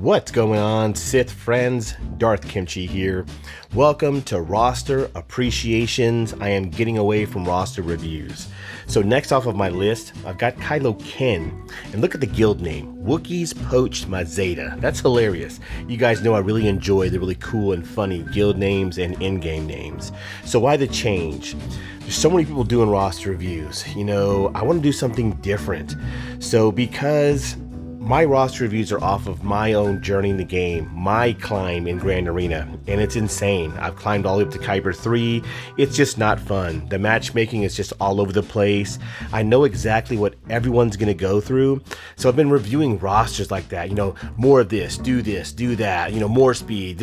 What's going on, Sith friends? Darth Kimchi here. Welcome to Roster Appreciations. I am getting away from roster reviews. So next off of my list, I've got KyloKenn. And look at the guild name, Wookiees Poached My Zeta. That's hilarious. You guys know I really enjoy the really cool and funny guild names and in-game names. So why the change? There's so many people doing roster reviews. You know, I want to do something different. So because my roster reviews are off of my own journey in the game, my climb in Grand Arena, and it's insane. I've climbed all the way up to Kyber 3. It's just not fun. The matchmaking is just all over the place. I know exactly what everyone's going to go through, so I've been reviewing rosters like that. You know, more of this, do that, you know, more speed.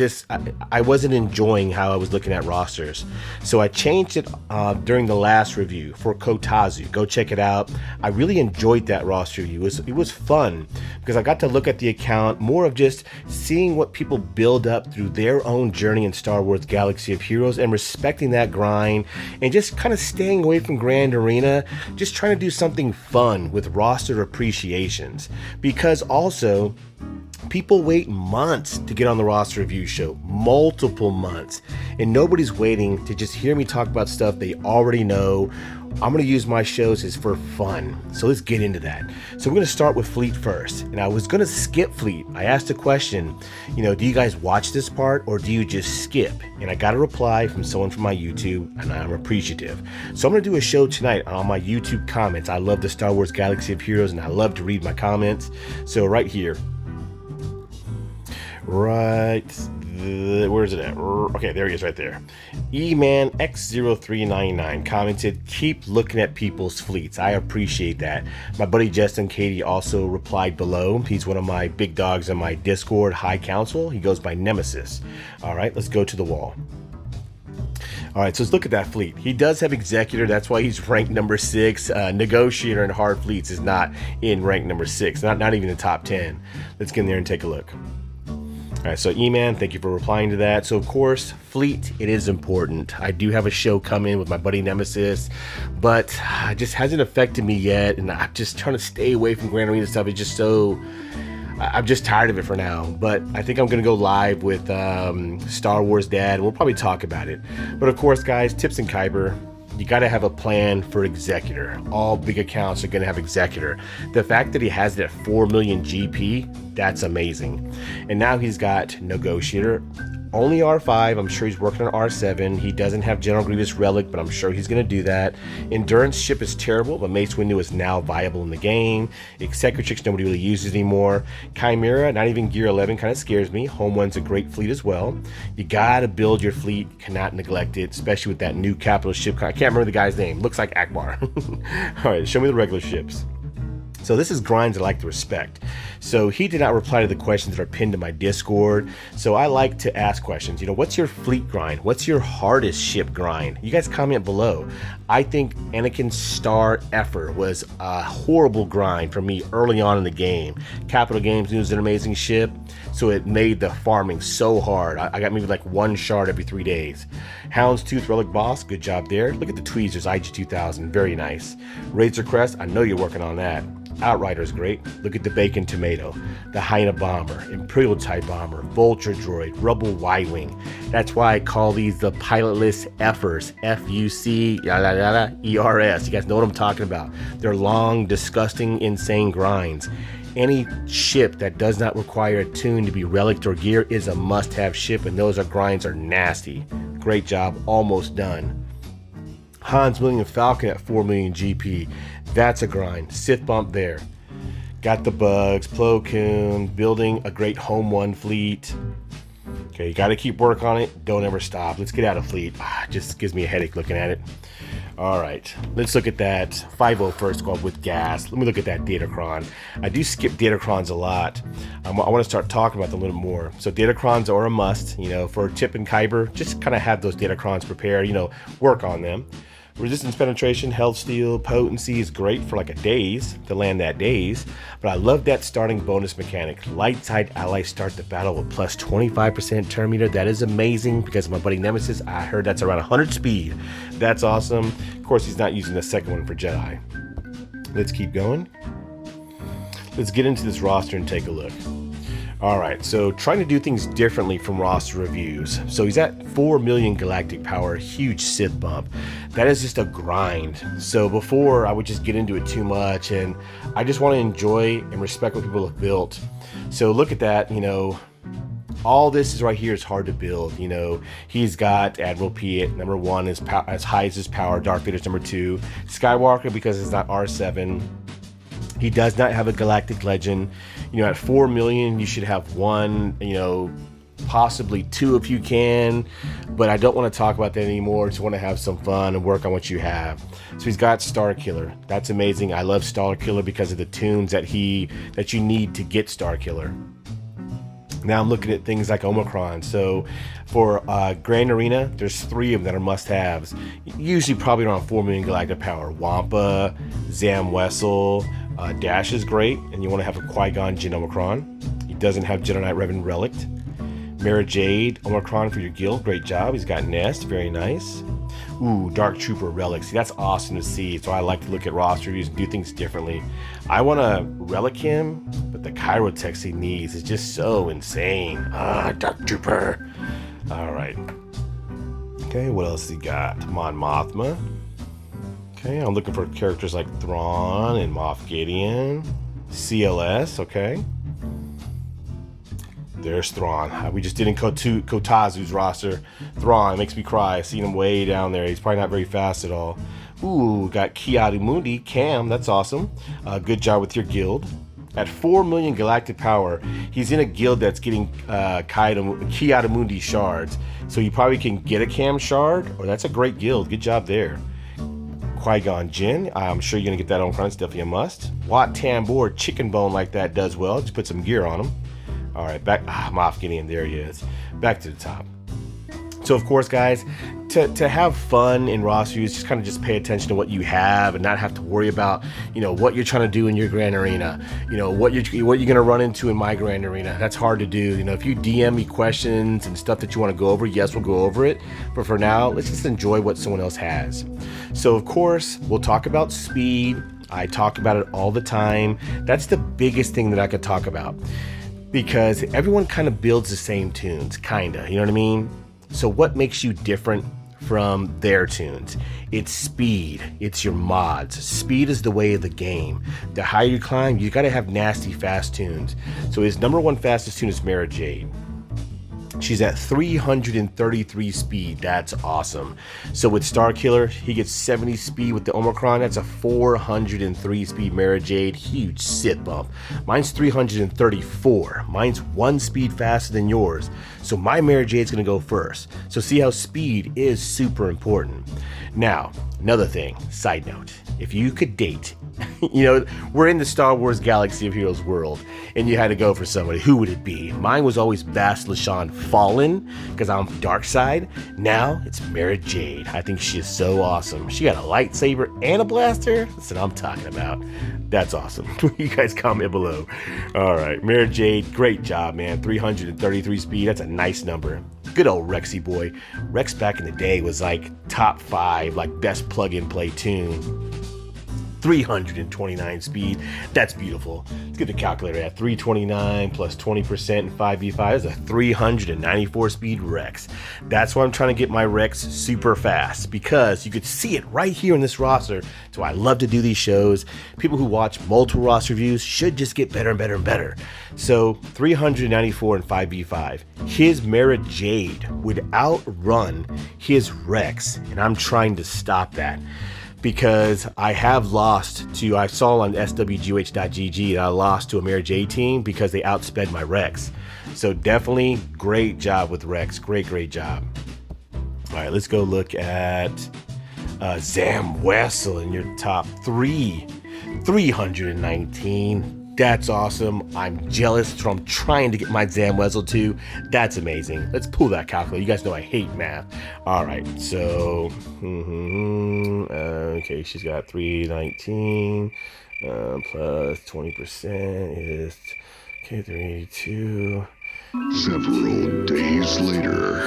I wasn't enjoying how I was looking at rosters, so I changed it during the last review for Kotazu. Go check it out. I really enjoyed that roster review. It was fun, because I got to look at the account, more of just seeing what people build up through their own journey in Star Wars Galaxy of Heroes and respecting that grind and just kind of staying away from Grand Arena, just trying to do something fun with roster appreciations. Because also, people wait months to get on the roster review show, multiple months, and nobody's waiting to just hear me talk about stuff they already know. I'm going to use my shows as for fun. So let's get into that. So we're going to start with Fleet first. And I was going to skip Fleet. I asked a question, you know, do you guys watch this part or do you just skip? And I got a reply from someone from my YouTube, and I'm appreciative. So I'm going to do a show tonight on all my YouTube comments. I love the Star Wars Galaxy of Heroes and I love to read my comments. So right here. Where is it at? Okay, there he is right there. E-Man X0399 commented, keep looking at people's fleets. I appreciate that. My buddy Justin Katie also replied below. He's one of my big dogs in my Discord High Council. He goes by Nemesis. All right, let's go to the wall. All right, so let's look at that fleet. He does have Executor. That's why he's ranked number 6. Negotiator in hard fleets is not in rank number 6. Not even the top 10. Let's get in there and take a look. All right, so E-Man, thank you for replying to that. So, of course, fleet, it is important. I do have a show coming with my buddy Nemesis, but it just hasn't affected me yet, and I'm just trying to stay away from Grand Arena stuff. It's just so... I'm just tired of it for now, but I think I'm going to go live with Star Wars Dad, and we'll probably talk about it. But, of course, guys, tips in Kyber. You got to have a plan for Executor. All big accounts are going to have Executor. The fact that he has it at 4 million GP, that's amazing. And now he's got Negotiator. Only R5. I'm sure he's working on R7. He doesn't have General Grievous Relic, but I'm sure he's going to do that. Endurance ship is terrible, but Mace Windu is now viable in the game. Executrix nobody really uses anymore. Chimera, not even Gear 11, kind of scares me. Home One's a great fleet as well. You got to build your fleet. You cannot neglect it, especially with that new capital ship. I can't remember the guy's name. Looks like Akbar. All right, show me the regular ships. So this is grinds I like to respect. So he did not reply to the questions that are pinned to my Discord. So I like to ask questions. You know, what's your fleet grind? What's your hardest ship grind? You guys comment below. I think Anakin's Star Effort was a horrible grind for me early on in the game. Capital Games knew it was an amazing ship, so it made the farming so hard. I got maybe like 1 shard every 3 days. Houndstooth Relic Boss, good job there. Look at the tweezers, IG-2000, very nice. Razor Crest, I know you're working on that. Outrider's great. Look at the Bacon Tomato, the Hyena Bomber, Imperial TIE Bomber, Vulture Droid, Rebel Y-Wing. That's why I call these the pilotless F'ers. F-U-C-ERS. You guys know what I'm talking about. They're long, disgusting, insane grinds. Any ship that does not require a tune to be relic or gear is a must-have ship, and those grinds are nasty. Great job, almost done. Hans Millennium Falcon at 4 million GP. That's a grind. Sith bump there. Got the bugs. Plo Koon. Building a great Home One fleet. Okay, you got to keep work on it. Don't ever stop. Let's get out of fleet. Just gives me a headache looking at it. All right, let's look at that 5.0 first squad with gas. Let me look at that Datacron. I do skip Datacrons a lot. I want to start talking about them a little more. So Datacrons are a must, you know, for Tip and Kyber. Just kind of have those Datacrons prepared, you know, work on them. Resistance penetration, health steal, potency is great for like a daze, to land that daze, but I love that starting bonus mechanic. Light side allies start the battle with plus 25% turn meter. That is amazing because my buddy Nemesis, I heard that's around 100 speed. That's awesome. Of course, he's not using the second one for Jedi. Let's keep going. Let's get into this roster and take a look. All right, so trying to do things differently from roster reviews. So he's at 4 million galactic power, huge Sith bump. That is just a grind. So before I would just get into it too much, and I just want to enjoy and respect what people have built. So look at that, you know, all this is right here is hard to build. You know, he's got Admiral P at number 1, as high as his power. Darth Vader's number 2. Skywalker, because it's not R7. He does not have a galactic legend. You know, at 4 million, you should have 1, you know, possibly 2 if you can, but I don't want to talk about that anymore. Just want to have some fun and work on what you have. So he's got Star Killer. That's amazing. I love Star Killer because of the tunes that you need to get Star Killer. Now I'm looking at things like Omicron. So for Grand Arena, there's 3 of them that are must-haves. Usually probably around 4 million galactic power. Wampa, Zam Wessel, Dash is great, and you want to have a Qui-Gon Jinn Omicron. He doesn't have Jedi Knight Revan Relict. Mara Jade Omicron for your guild, great job. He's got Nest, very nice. Ooh, Dark Trooper Relic. See, that's awesome to see. So I like to look at roster reviews and do things differently. I want to relic him, but the Kyrotech he needs is just so insane. Dark Trooper. All right. Okay, what else he got? Mon Mothma. Okay, I'm looking for characters like Thrawn and Moff Gideon. CLS, okay. There's Thrawn. We just did in Kotazu's roster. Thrawn makes me cry. I seen him way down there. He's probably not very fast at all. Ooh, got Ki-Adi-Mundi. Cam, that's awesome. Good job with your guild. At 4 million galactic power, he's in a guild that's getting Ki-Adi-Mundi shards. So you probably can get a Cam shard, or that's a great guild. Good job there. Qui-Gon Jinn, I'm sure you're going to get that on front. It's definitely a must. Wat Tambor, chicken bone like that does well. Just put some gear on him. All right, back, Moff Gideon, there he is. Back to the top. So of course, guys, to have fun in roster reviews, just kind of just pay attention to what you have and not have to worry about, you know, what you're trying to do in your Grand Arena. You know, what you're going to run into in my Grand Arena. That's hard to do. You know, if you DM me questions and stuff that you want to go over, yes, we'll go over it. But for now, let's just enjoy what someone else has. So of course, we'll talk about speed. I talk about it all the time. That's the biggest thing that I could talk about, because everyone kind of builds the same tunes, kinda, you know what I mean? So what makes you different from their tunes? It's speed, it's your mods. Speed is the way of the game. The higher you climb, you gotta have nasty fast tunes. So his number 1 fastest tune is Mara Jade. She's at 333 speed. That's awesome. So with Star Killer, he gets 70 speed with the Omicron. That's a 403 speed Mara Jade. Huge Sith bump. Mine's 334. Mine's 1 speed faster than yours. So my Mara Jade's going to go first. So see how speed is super important. Now, another thing, side note. If you could date, you know, we're in the Star Wars Galaxy of Heroes world, and you had to go for somebody, who would it be? Mine was always Bas Lashan Fallen, because I'm dark side. Now it's Mara Jade. I think she is so awesome. She got a lightsaber and a blaster. That's what I'm talking about. That's awesome. You guys comment below. All right, Mara Jade, great job, man. 333 speed. That's a nice number. Good old Rexy boy. Rex back in the day was like top 5, like best plug-and play tune. 329 speed. That's beautiful. Let's get the calculator at 329 plus 20% and 5v5 is a 394 speed Rex. That's why I'm trying to get my Rex super fast, because you could see it right here in this roster. So I love to do these shows. People who watch multiple roster reviews should just get better and better and better. So 394 and 5v5. His Mara Jade would outrun his Rex, and I'm trying to stop that. Because I have lost to, I saw on SWGOH.GG that I lost to a Mara Jade team because they outsped my Rex. So definitely great job with Rex. Great job. All right, let's go look at Zam Wessel in your top 3. 319. That's awesome. I'm jealous, so I'm trying to get my Zam Wessel too. That's amazing. Let's pull that calculator. You guys know I hate math. All right, so okay, she's got 319 plus 20% is okay, 382. Several days later.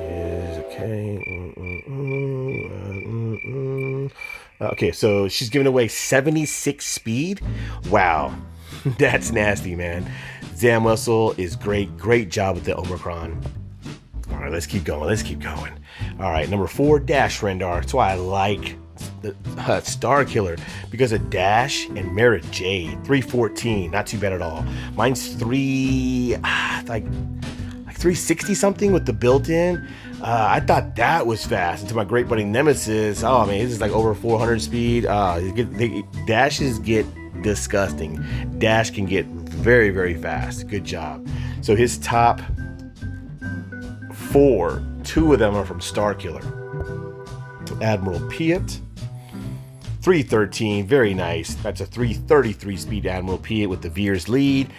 Is okay. Okay, so she's giving away 76 speed. Wow, that's nasty, man. Zam Wessel is great. Great job with the Omicron. All right, let's keep going. Let's keep going. All right, number 4, Dash Rendar. That's why I like the Star Killer, because of Dash and Mara Jade. 314, not too bad at all. Mine's like 360 something with the built-in. I thought that was fast. And to my great buddy Nemesis, oh man, this is like over 400 speed. Dashes get disgusting. Dash can get very, very fast. Good job. So his top 4, 2 of them are from Star Killer. Admiral Piet, 313, very nice. That's a 333 speed Admiral Piet with the Veers lead.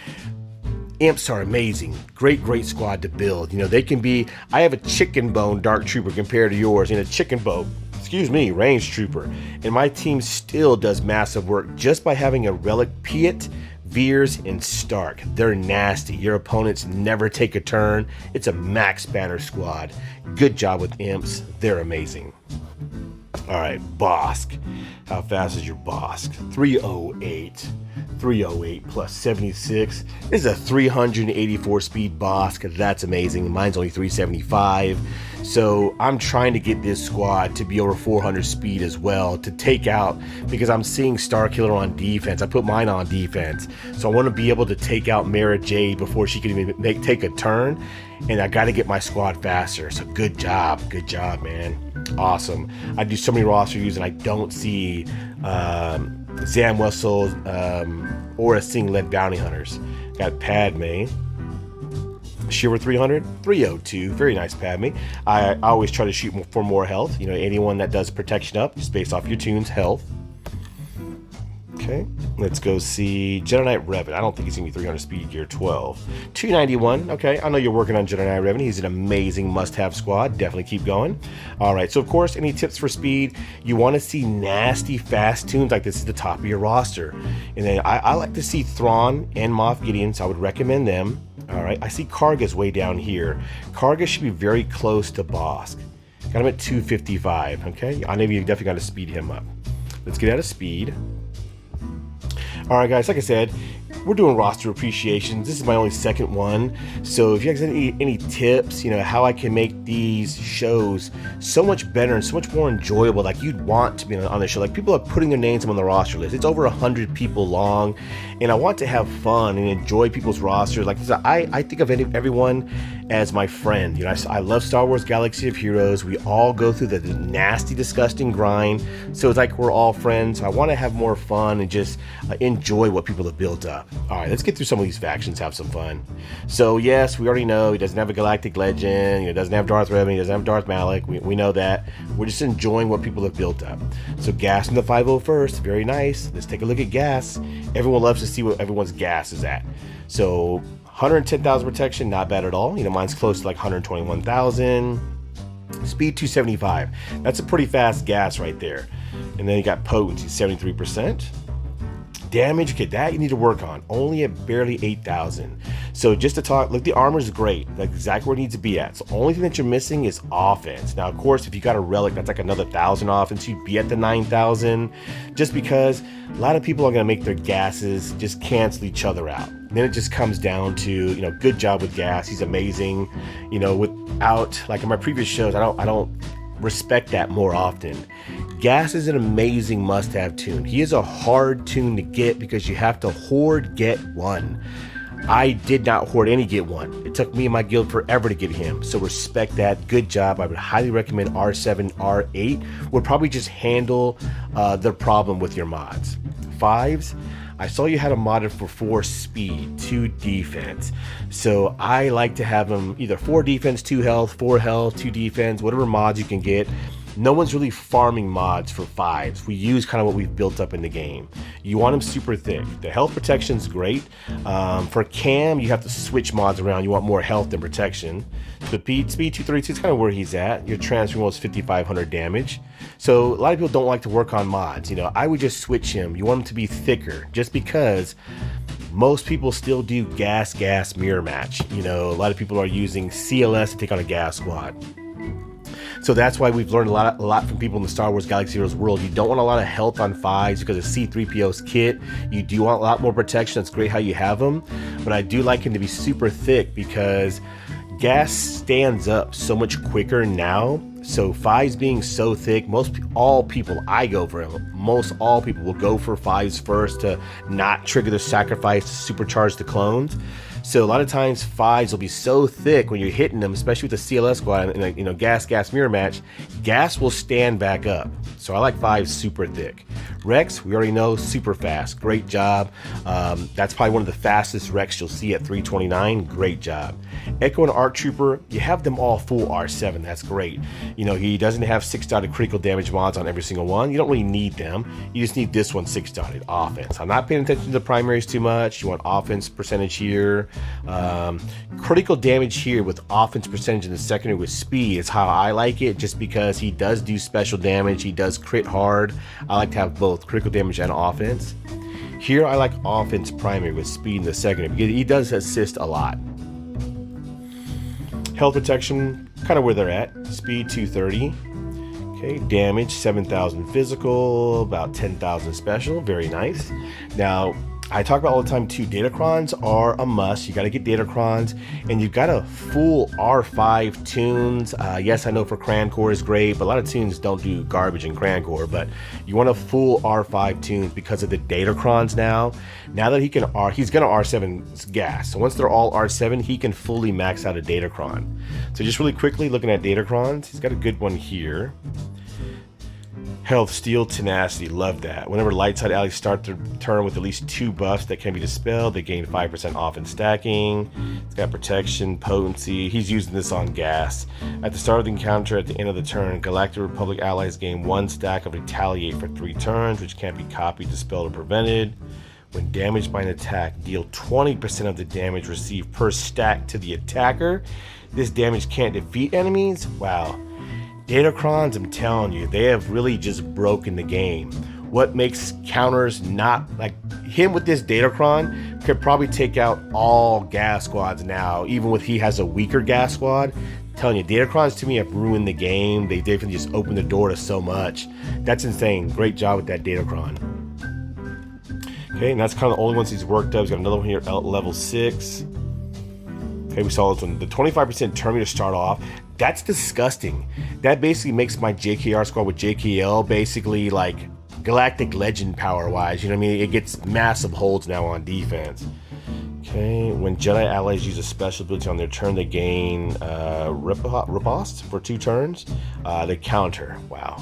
Imps are amazing. Great squad to build. You know, they can be, I have a chicken bone Dark Trooper compared to yours, and a chicken bone, Range Trooper. And my team still does massive work just by having a Relic Piet, Veers, and Stark. They're nasty. Your opponents never take a turn. It's a max banner squad. Good job with Imps. They're amazing. All right, Bosk. How fast is your Bosk? 308 plus 76. This is a 384 speed Bosk. That's amazing. Mine's only 375. So I'm trying to get this squad to be over 400 speed as well to take out, because I'm seeing Star Killer on defense. I put mine on defense. So I want to be able to take out Mara Jade before she can even take a turn. And I got to get my squad faster. So good job. Good job, man. Awesome. I do so many roster reviews and I don't see Zam Wessel or a Sing-led bounty hunters. Got Padme. Shiver 300, 302. Very nice, Padme. I always try to shoot for more health. You know, anyone that does protection up, just based off your tune's health. Okay, let's go see Jedi Knight Revan. I don't think he's gonna be 300 speed, gear 12. 291. Okay, I know you're working on Jedi Knight Revan. He's an amazing must-have squad. Definitely keep going. All right, so of course, any tips for speed? You want to see nasty, fast tunes like this at the top of your roster. And then I like to see Thrawn and Moff Gideon, so I would recommend them. All right, I see Karga's way down here. Karga should be very close to Bosk. Got him at 255. Okay, I know you definitely got to speed him up. Let's get out of speed. All right, guys, like I said, we're doing roster appreciations. This is my only second one. So if you guys have any tips, you know, how I can make these shows so much better and so much more enjoyable, like you'd want to be on the show. Like, people are putting their names on the roster list. It's over 100 people long, and I want to have fun and enjoy people's rosters. Like, I think of everyone as my friend. You know, I love Star Wars Galaxy of Heroes. We all go through the nasty, disgusting grind. So it's like we're all friends. I want to have more fun and just enjoy what people have built up. All right, let's get through some of these factions, have some fun. So yes, we already know he doesn't have a Galactic Legend. He doesn't have Darth Revan. He doesn't have Darth Malak. We know that. We're just enjoying what people have built up. So Gas in the 501st, very nice. Let's take a look at Gas. Everyone loves to see what everyone's gas is at. So 110,000 protection, not bad at all. You know, mine's close to like 121,000. Speed 275. That's a pretty fast gas right there. And then you got potency, 73%. Damage, okay, that you need to work on. Only at barely 8,000. So just to talk, look, the armor's great, like exactly where it needs to be at. So only thing that you're missing is offense. Now, of course, if you got a relic, that's like another 1,000 offense. You'd be at the 9,000. Just because a lot of people are gonna make their gases just cancel each other out. And then it just comes down to, you know, good job with Gas. He's amazing. You know, without, like in my previous shows, I don't respect that more often. Gas is an amazing must-have tune. He is a hard tune to get because you have to hoard get one. I did not hoard any get one. It took me and my guild forever to get him. So respect that. Good job. I would highly recommend R7, R8 would probably just handle the problem with your mods. 5s. I saw you had a modded for 4 speed, 2 defense. So I like to have them either 4 defense, 2 health, 4 health, 2 defense, whatever mods you can get. No one's really farming mods for 5s. We use kind of what we've built up in the game. You want them super thick. The health protection's great. For Cam, you have to switch mods around. You want more health than protection. The speed 232 is kind of where he's at. Your transfer was 5,500 damage. So a lot of people don't like to work on mods. You know, I would just switch him. You want him to be thicker, just because most people still do gas mirror match. You know, a lot of people are using CLS to take on a gas squad. So that's why we've learned a lot from people in the Star Wars Galaxy Heroes world. You don't want a lot of health on 5s because of C-3PO's kit. You do want a lot more protection. That's great how you have them. But I do like him to be super thick because gas stands up so much quicker now. So 5s being so thick, all people will go for 5s first to not trigger the sacrifice to supercharge the clones. So a lot of times 5s will be so thick when you're hitting them, especially with the CLS squad and a gas mirror match, gas will stand back up. So I like 5s super thick. Rex, we already know, super fast. Great job. That's probably one of the fastest Rex you'll see at 329. Great job. Echo and Arc Trooper, you have them all full R7. That's great. He doesn't have 6-dotted critical damage mods on every single one. You don't really need them. You just need this one 6-dotted offense. I'm not paying attention to the primaries too much. You want offense percentage here. Critical damage here with offense percentage in the secondary with speed is how I like it, just because he does do special damage. He does crit hard. I like to have both critical damage and offense. Here I like offense primary with speed in the secondary because he does assist a lot. Health protection, kind of where they're at. Speed 230. Okay, damage 7,000 physical, about 10,000 special. Very nice. Now, I talk about all the time too, Datacrons are a must. You got to get Datacrons, and you've got a full R5 tunes. Yes, I know for Cran Core is great, but a lot of tunes don't do garbage in Cran Core, but you want a full R5 tunes because of the Datacrons now. Now that he's going to R7 gas. So once they're all R7, he can fully max out a Datacron. So just really quickly looking at Datacrons, he's got a good one here. Health, Steel, Tenacity, love that. Whenever light side allies start the turn with at least 2 buffs that can be dispelled, they gain 5% off in stacking. It's got protection, potency. He's using this on gas. At the start of the encounter, at the end of the turn, Galactic Republic allies gain 1 stack of Retaliate for 3 turns, which can't be copied, dispelled, or prevented. When damaged by an attack, deal 20% of the damage received per stack to the attacker. This damage can't defeat enemies. Wow. Datacrons, I'm telling you, they have really just broken the game. What makes counters not like him with this Datacron could probably take out all gas squads now, even with he has a weaker gas squad. I'm telling you, Datacrons to me have ruined the game. They definitely just opened the door to so much. That's insane. Great job with that Datacron. Okay, and that's kind of the only ones he's worked up. He's got another one here at level 6. Okay, we saw this one. The 25% turn meter start off. That's disgusting. That basically makes my JKR squad with JKL basically like Galactic Legend power wise. You know what I mean? It gets massive holds now on defense. Okay, when Jedi allies use a special ability on their turn, they gain riposte for 2 turns. They counter. Wow.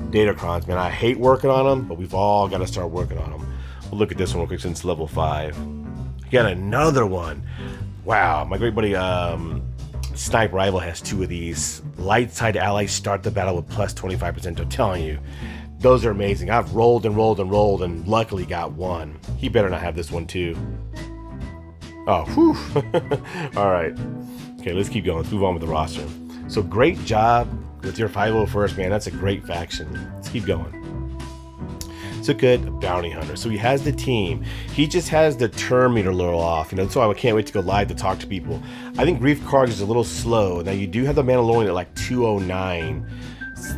Datacrons, man, I hate working on them, but we've all got to start working on them. We'll look at this one real quick since level 5. Got another one. Wow, my great buddy Snipe Rival has 2 of these. Light side allies start the battle with plus 25%. I'm telling you, those are amazing. I've rolled and rolled and rolled and luckily got 1. He better not have this one too. Oh, whew. All right. Okay, let's keep going. Let's move on with the roster. So great job with your 501st, man. That's a great faction. Let's keep going. So good, bounty hunter. So he has the team. He just has the turn meter a little off. That's why I can't wait to go live to talk to people. I think Reef Karg is a little slow. Now you do have the Mandalorian at like 209,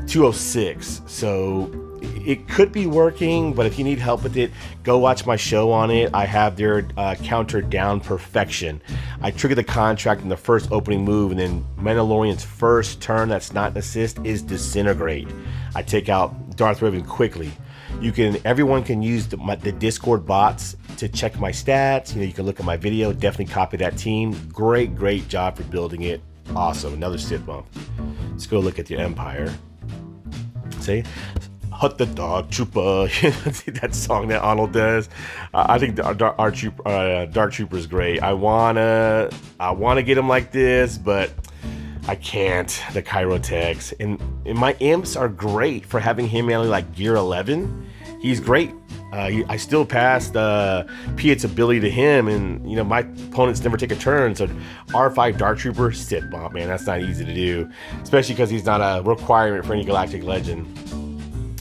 206. So it could be working, but if you need help with it, go watch my show on it. I have their counter down perfection. I trigger the contract in the first opening move, and then Mandalorian's first turn that's not an assist is Disintegrate. I take out Darth Revan quickly. Everyone can use the Discord bots to check my stats. You can look at my video. Definitely copy that team. Great job for building it. Awesome. Another Sith bump. Let's go look at the Empire. See? Hut the Dog Trooper. That song that Arnold does. I think Dark Trooper is great. I wanna get him like this, but I can't. The Kyro tags and my imps are great for having him only like gear 11. He's great. I still passed Piet's ability to him, and my opponents never take a turn. So R5 Dark Trooper, Sith bomb, man. That's not easy to do, especially because he's not a requirement for any Galactic Legend.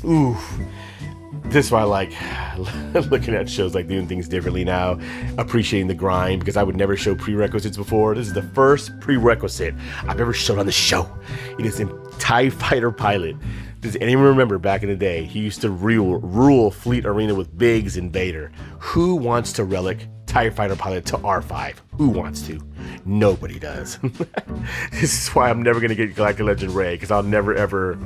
Oof. This is why I like looking at shows like doing things differently now, appreciating the grind, because I would never show prerequisites before. This is the first prerequisite I've ever showed on the show. It is TIE Fighter pilot. Does anyone remember back in the day, he used to rule Fleet Arena with Biggs and Vader? Who wants to relic TIE Fighter pilot to R5? Who wants to? Nobody does. This is why I'm never going to get Galactic Legend Ray, because I'll never ever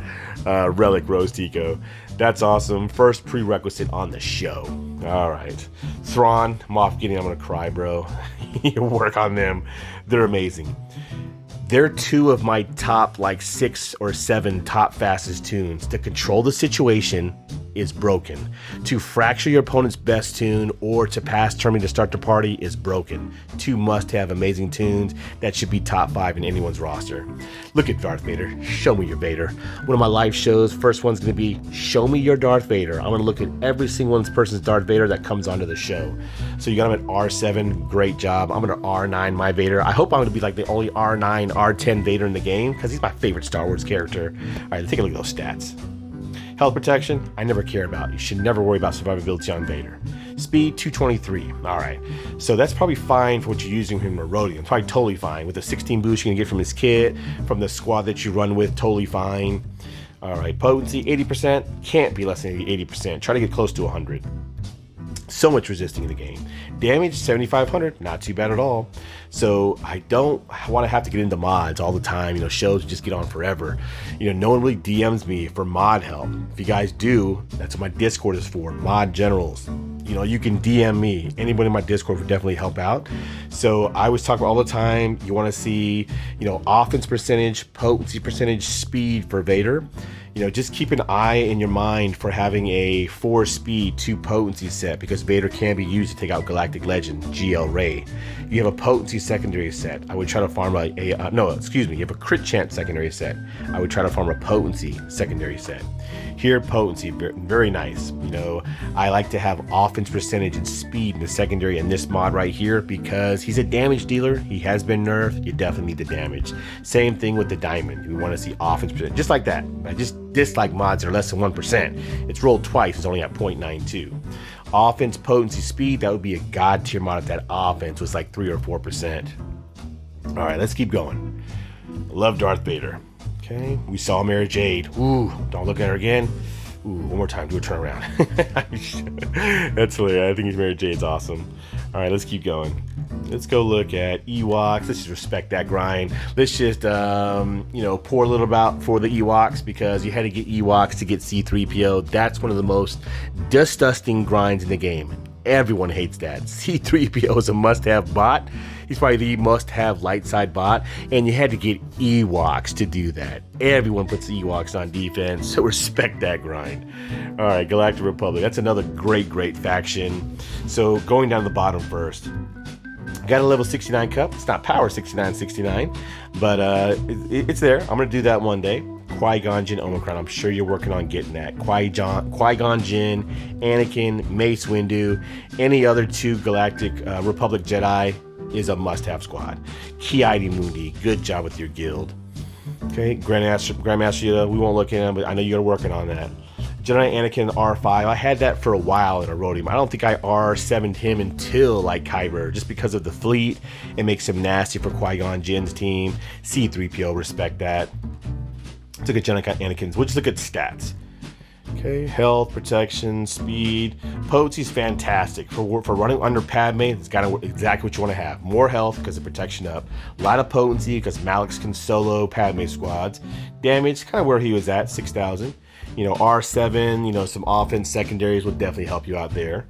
relic Rose Tico. That's awesome. First prerequisite on the show. All right. Thrawn, Moff Gideon, I'm going to cry, bro. You work on them. They're amazing. They're two of my top, like 6 or 7 top fastest tunes. To control the situation is broken. To fracture your opponent's best tune or to pass turn me to start the party is broken. 2 must-have amazing tunes that should be top 5 in anyone's roster. Look at Darth Vader. Show me your Vader. One of my live shows, first one's going to be Show Me Your Darth Vader. I'm going to look at every single person's Darth Vader that comes onto the show. So you got him at R7. Great job. I'm going to R9 my Vader. I hope I'm going to be like the only R9, R10 Vader in the game because he's my favorite Star Wars character. All right, let's take a look at those stats. Health protection, I never care about. You should never worry about survivability on Vader. Speed, 223. All right. So that's probably fine for what you're using him in Rodian. Probably totally fine. With the 16 boost you're going to get from his kit, from the squad that you run with, totally fine. All right. Potency, 80%. Can't be less than 80%. Try to get close to 100. So much resisting in the game. Damage, 7,500. Not too bad at all. So I don't want to have to get into mods all the time. You know, shows just get on forever. You know, no one really DMs me for mod help. If you guys do, that's what my Discord is for. Mod generals. You know, you can DM me. Anybody in my Discord would definitely help out. So I always talk about all the time. You want to see, you know, offense percentage, potency percentage, speed for Vader. You know, just keep an eye in your mind for having a 4 speed, 2 potency set because Vader can be used to take out Galactic Legend, GL Ray. You have a potency secondary set. I would try to farm you have a crit chance secondary set. I would try to farm a potency secondary set. Here, potency, very nice. You know, I like to have offense percentage and speed in the secondary in this mod right here because he's a damage dealer. He has been nerfed. You definitely need the damage. Same thing with the diamond. We want to see offense percentage, just like that. I just dislike mods that are less than 1%. It's rolled twice. It's only at 0.92. Offense, potency, speed, that would be a god tier mod if that offense was like 3 or 4%. All right, let's keep going. Love Darth Vader. Okay, we saw Mary Jade. Ooh, don't look at her again. Ooh, one more time, do a turnaround. That's hilarious. I think Mary Jade's awesome. All right, let's keep going. Let's go look at Ewoks. Let's just respect that grind. Let's just, you know, pour a little about for the Ewoks because you had to get Ewoks to get C-3PO. That's one of the most disgusting grinds in the game. Everyone hates that. C-3PO is a must-have bot. He's probably the must-have light side bot, and you had to get Ewoks to do that. Everyone puts Ewoks on defense, so respect that grind. All right, Galactic Republic. That's another great faction. So going down to the bottom first. Got a level 69 cup. It's not power 69, but it's there. I'm going to do that one day. Qui-Gon Jinn Omicron. I'm sure you're working on getting that. Qui-Gon Jinn, Anakin, Mace Windu, any other 2 Galactic Republic Jedi is a must-have squad. Ki-Adi Mundi, good job with your guild. Okay, Grandmaster Yoda, we won't look at him, but I know you're working on that. Jedi Anakin R5, I had that for a while in a Rodium. I don't think I R7'd him until like Kyber, just because of the fleet. It makes him nasty for Qui-Gon Jinn's team. C-3PO, respect that. Let's look at Jedi Anakin's. We'll just look at stats. Okay, health, protection, speed. Potency's fantastic. For running under Padme, it's got exactly what you want to have. More health because of protection up. A lot of potency because Malix can solo Padme squads. Damage, kind of where he was at, 6,000. You know, R7, you know, some offense secondaries will definitely help you out there.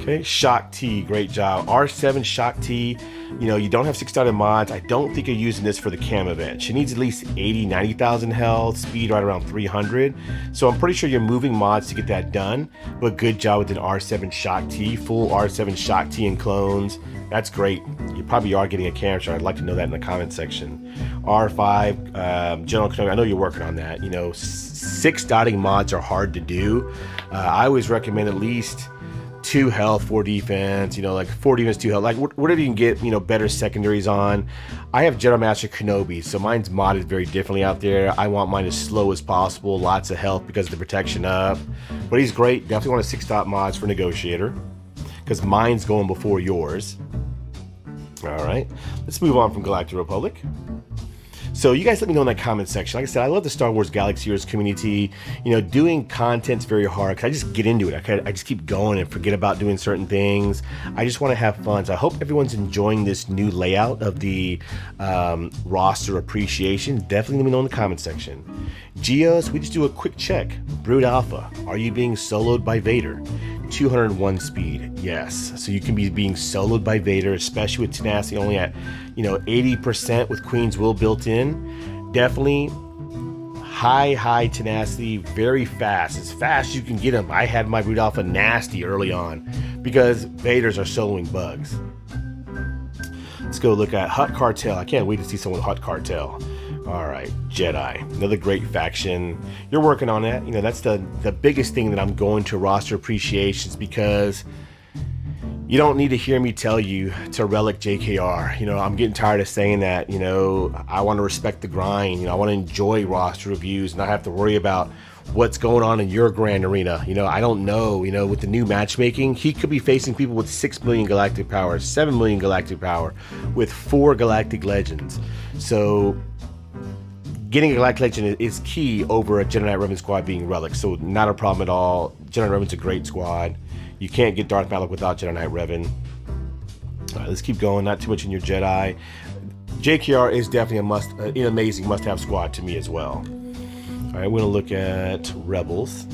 Okay, Shock T, great job. R7 Shock T, you know, you don't have 6-star mods. I don't think you're using this for the cam event. She needs at least 80, 90,000 health, speed right around 300. So I'm pretty sure you're moving mods to get that done, but good job with an R7 Shock T, full R7 Shock T and clones. That's great. You probably are getting a cam shot. I'd like to know that in the comment section. R5, General Kenobi, I know you're working on that. You know, 6-dotting mods are hard to do. I always recommend at least 2 health, 4 defense, you know, like 4 defense, 2 health, like whatever you can get, you know, better secondaries on. I have Jedi Master Kenobi, so mine's modded very differently out there. I want mine as slow as possible, lots of health because of the protection up. But he's great. Definitely want a 6-dot mods for Negotiator because mine's going before yours. All right, let's move on from Galactic Republic. So you guys let me know in that comment section. Like I said, I love the Star Wars Galaxy Heroes community. You know, doing content's very hard because I just get into it. I just keep going and forget about doing certain things. I just want to have fun. So I hope everyone's enjoying this new layout of the roster appreciation. Definitely let me know in the comment section. Geos, we just do a quick check. Brood Alpha, are you being soloed by Vader? 201 speed, yes. So you can be being soloed by Vader, especially with tenacity only at, 80% with Queen's Will built in. Definitely high tenacity, very fast, as fast as you can get them. I had my Brood Alpha nasty early on because Vaders are soloing bugs. Let's go look at Hut Cartel. I can't wait to see someone with Hut Cartel. All right, Jedi, another great faction. You're working on that. That's the biggest thing that I'm going to roster appreciations, because you don't need to hear me tell you to relic JKR. I'm getting tired of saying that. I want to respect the grind. I want to enjoy roster reviews and not have to worry about what's going on in your grand arena. I don't know, with the new matchmaking, he could be facing people with 6 million galactic power, 7 million galactic power, with 4 galactic legends. So getting a galactic legend is key over a Jedi Knight Revan squad being relic. So not a problem at all. Jedi Knight Revan's a great squad. You can't get Darth Malak without Jedi Knight Revan. All right, let's keep going. Not too much in your Jedi. JKR is definitely an amazing must-have squad to me as well. All right, we're gonna look at Rebels.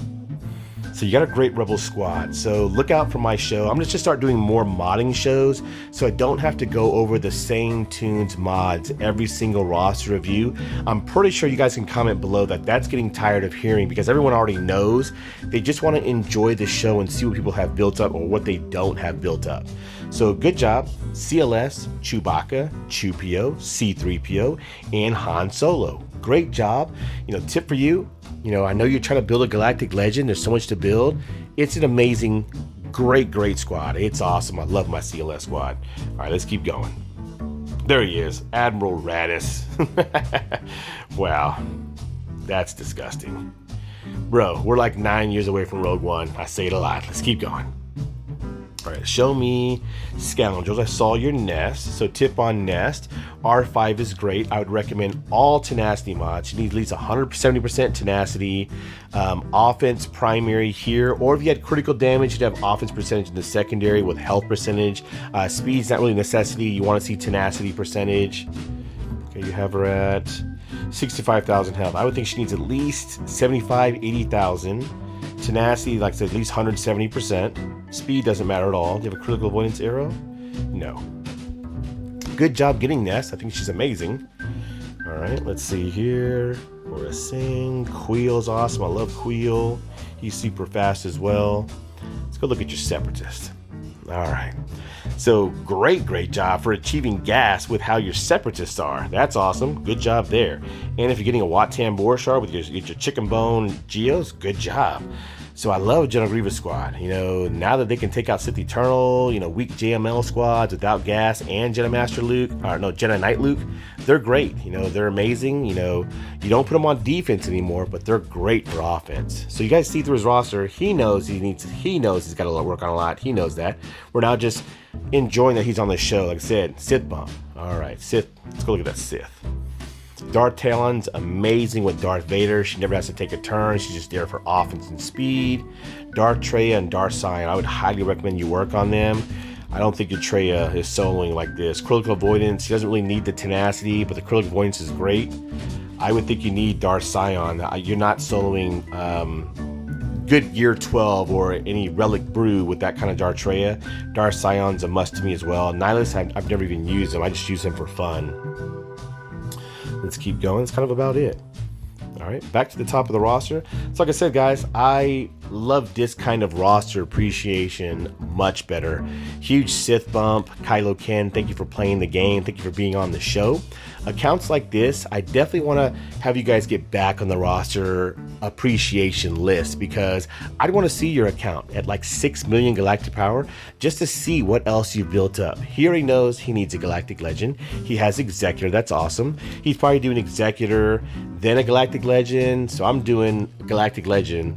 So you got a great Rebel squad. So look out for my show. I'm gonna just start doing more modding shows so I don't have to go over the same tunes mods every single roster review. I'm pretty sure you guys can comment below that that's getting tired of hearing, because everyone already knows. They just want to enjoy the show and see what people have built up or what they don't have built up. So good job, CLS, Chewbacca, Chewpio, C-3PO, and Han Solo. Great job. Tip for you. I know you're trying to build a galactic legend. There's so much to build. It's an amazing, great squad. It's awesome. I love my CLS squad. All right, let's keep going. There he is, Admiral Radis. Wow, that's disgusting. Bro, we're like 9 years away from Rogue One. I say it a lot. Let's keep going. All right, show me scoundrels. I saw your nest. So tip on nest. R5 is great. I would recommend all tenacity mods. You need at least 170% tenacity. Offense primary here, or if you had critical damage, you'd have offense percentage in the secondary with health percentage. Speed's not really a necessity. You want to see tenacity percentage. Okay, you have her at 65,000 health. I would think she needs at least 75, 80,000. Tenacity, like I said, at least 170%. Speed doesn't matter at all. Do you have a critical avoidance arrow? No. Good job getting Nest. I think she's amazing. All right, let's see here. Or a Sing. Queel's awesome. I love Queel. He's super fast as well. Let's go look at your Separatist. All right. So great job for achieving gas with how your Separatists are. That's awesome. Good job there. And if you're getting a Wat-Tam Borshar with your chicken bone Geos, good job. So I love General Grievous squad. Now that they can take out Sith Eternal, weak JML squads without gas, and Jedi Knight Luke, they're great. They're amazing. You don't put them on defense anymore, but they're great for offense. So you guys see through his roster, he knows he's got to work on a lot. He knows that. We're now just enjoying that he's on the show. Like I said, Sith bump. All right, Sith. Let's go look at that Sith. Darth Talon's amazing with Darth Vader. She never has to take a turn. She's just there for offense and speed. Darth Traya and Darth Sion, I would highly recommend you work on them. I don't think your Traya is soloing like this. Critical avoidance, she doesn't really need the tenacity, but the critical avoidance is great. I would think you need Darth Sion. You're not soloing good Year 12 or any Relic Brew with that kind of Darth Traya. Darth Sion's a must to me as well. Nihilus, I've never even used him. I just use him for fun. Let's keep going. That's kind of about it. All right, back to the top of the roster. So like I said, guys, I love this kind of roster appreciation much better. Huge Sith bump. KyloKenn, thank you for playing the game. Thank you for being on the show. Accounts like this, I definitely want to have you guys get back on the roster appreciation list, because I'd want to see your account at like 6 million galactic power just to see what else you've built up. He already knows he needs a galactic legend. He has Executor. That's awesome. He's probably doing Executor, then a galactic legend. So I'm doing galactic legend.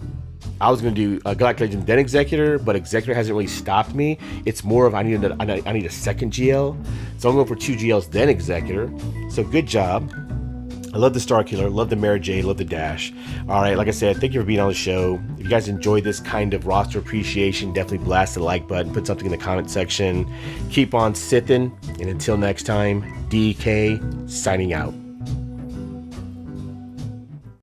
I was going to do a Galactic Legend, then Executor, but Executor hasn't really stopped me. It's more of I need a second GL. So I'm going for 2 GLs, then Executor. So good job. I love the Star Killer, love the Mary J, love the Dash. All right, like I said, thank you for being on the show. If you guys enjoy this kind of roster appreciation, definitely blast the like button, put something in the comment section. Keep on sithin', and until next time, DK signing out.